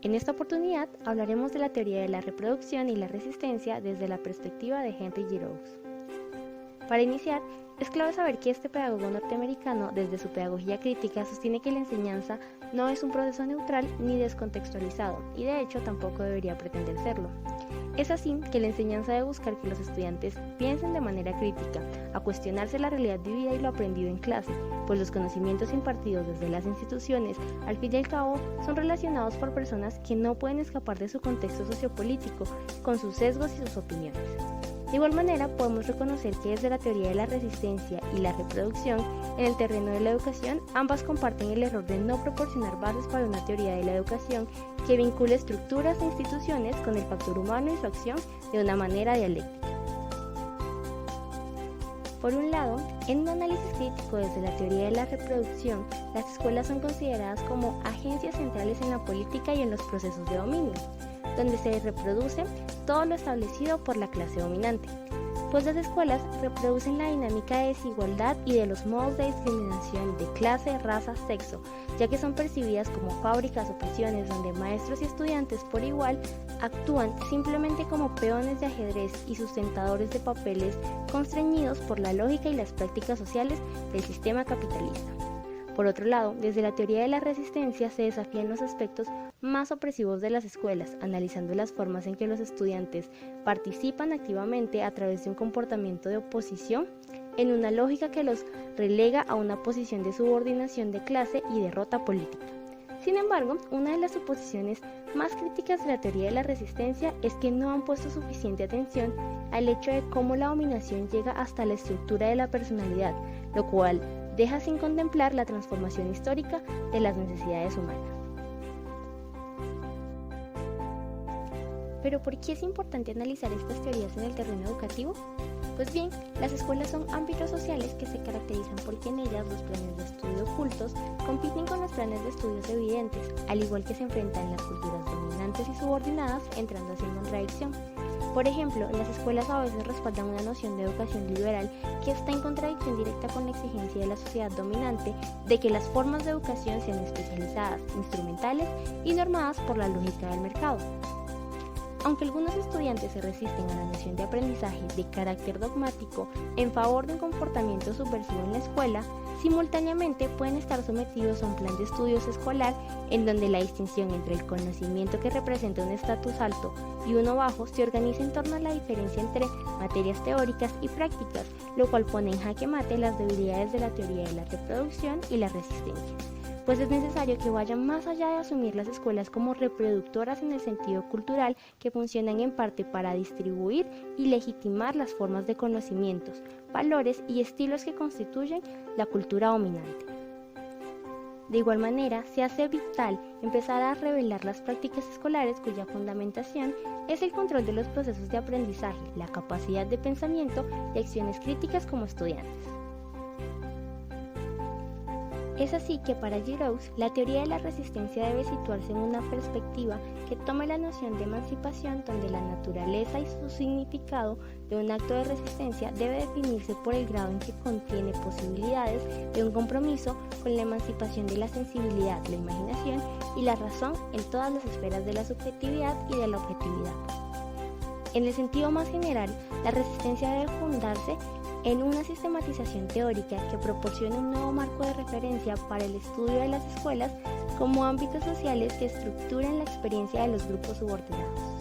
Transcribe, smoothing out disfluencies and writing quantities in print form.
En esta oportunidad hablaremos de la teoría de la reproducción y la resistencia desde la perspectiva de Henry Giroux. Para iniciar, es clave saber que este pedagogo norteamericano, desde su pedagogía crítica, sostiene que la enseñanza no es un proceso neutral ni descontextualizado, y de hecho tampoco debería pretender serlo. Es así que la enseñanza debe buscar que los estudiantes piensen de manera crítica, a cuestionarse la realidad vivida y lo aprendido en clase, pues los conocimientos impartidos desde las instituciones, al fin y al cabo, son relacionados por personas que no pueden escapar de su contexto sociopolítico, con sus sesgos y sus opiniones. De igual manera, podemos reconocer que desde la teoría de la resistencia y la reproducción, en el terreno de la educación, ambas comparten el error de no proporcionar bases para una teoría de la educación que vincule estructuras e instituciones con el factor humano y su acción de una manera dialéctica. Por un lado, en un análisis crítico desde la teoría de la reproducción, las escuelas son consideradas como agencias centrales en la política y en los procesos de dominio, donde se reproduce todo lo establecido por la clase dominante, pues las escuelas reproducen la dinámica de desigualdad y de los modos de discriminación de clase, raza, sexo, ya que son percibidas como fábricas o prisiones donde maestros y estudiantes por igual actúan simplemente como peones de ajedrez y sustentadores de papeles constreñidos por la lógica y las prácticas sociales del sistema capitalista. Por otro lado, desde la teoría de la resistencia se desafían los aspectos más opresivos de las escuelas, analizando las formas en que los estudiantes participan activamente a través de un comportamiento de oposición en una lógica que los relega a una posición de subordinación de clase y derrota política. Sin embargo, una de las suposiciones más críticas de la teoría de la resistencia es que no han puesto suficiente atención al hecho de cómo la dominación llega hasta la estructura de la personalidad, lo cual deja sin contemplar la transformación histórica de las necesidades humanas. ¿Pero por qué es importante analizar estas teorías en el terreno educativo? Pues bien, las escuelas son ámbitos sociales que se caracterizan porque en ellas los planes de estudio ocultos compiten con los planes de estudios evidentes, al igual que se enfrentan las culturas dominantes y subordinadas, entrando así en contradicción. Por ejemplo, las escuelas a veces respaldan una noción de educación liberal que está en contradicción directa con la exigencia de la sociedad dominante de que las formas de educación sean especializadas, instrumentales y normadas por la lógica del mercado. Aunque algunos estudiantes se resisten a la noción de aprendizaje de carácter dogmático en favor de un comportamiento subversivo en la escuela, simultáneamente pueden estar sometidos a un plan de estudios escolar en donde la distinción entre el conocimiento que representa un estatus alto y uno bajo se organiza en torno a la diferencia entre materias teóricas y prácticas, lo cual pone en jaque mate las debilidades de la teoría de la reproducción y la resistencia. Pues es necesario que vayan más allá de asumir las escuelas como reproductoras en el sentido cultural que funcionan en parte para distribuir y legitimar las formas de conocimientos, valores y estilos que constituyen la cultura dominante. De igual manera, se hace vital empezar a revelar las prácticas escolares cuya fundamentación es el control de los procesos de aprendizaje, la capacidad de pensamiento y acciones críticas como estudiantes. Es así que para Giroux, la teoría de la resistencia debe situarse en una perspectiva que tome la noción de emancipación donde la naturaleza y su significado de un acto de resistencia debe definirse por el grado en que contiene posibilidades de un compromiso con la emancipación de la sensibilidad, la imaginación y la razón en todas las esferas de la subjetividad y de la objetividad. En el sentido más general, la resistencia debe fundarse en una sistematización teórica que proporcione un nuevo marco de referencia para el estudio de las escuelas como ámbitos sociales que estructuren la experiencia de los grupos subordinados.